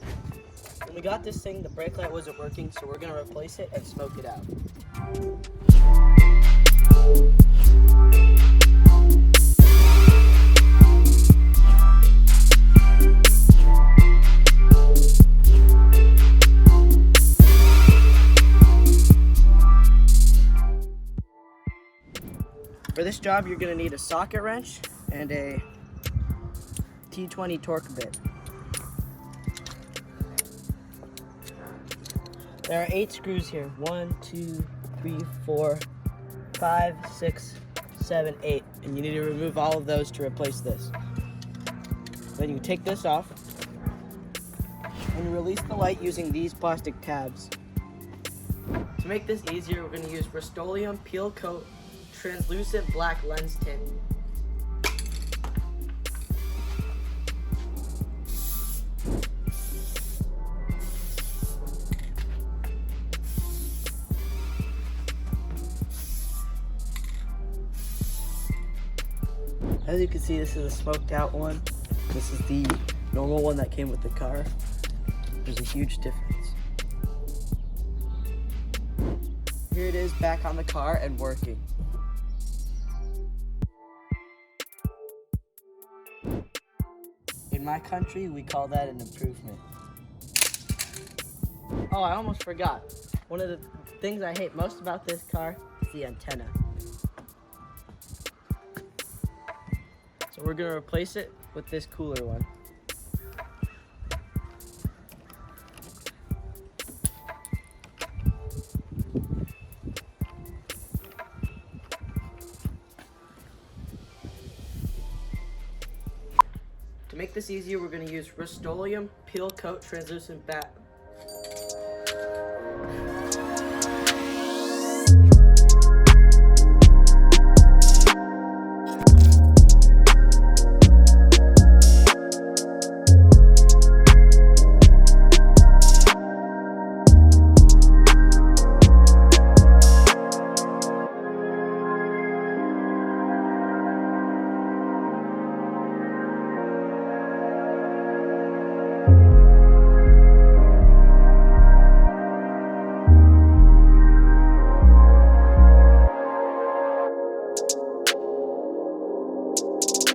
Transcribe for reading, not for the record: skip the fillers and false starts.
When we got this thing, the brake light wasn't working, so we're gonna replace it and smoke it out. For this job, you're gonna need a socket wrench and a T20 torque bit. There are 8 screws here. 1, 2, 3, 4, 5, 6, 7, 8. And you need to remove all of those to replace this. Then you take this off and release the light using these plastic tabs. To make this easier, we're going to use Rust-Oleum Peel Coat Translucent Black Lens Tint. As you can see, this is a smoked out one. This is the normal one that came with the car. There's a huge difference. Here it is back on the car and working. In my country, we call that an improvement. Oh, I almost forgot. One of the things I hate most about this car is the antenna. So we're gonna replace it with this cooler one. To make this easier, we're gonna use Rust-Oleum Peel Coat Translucent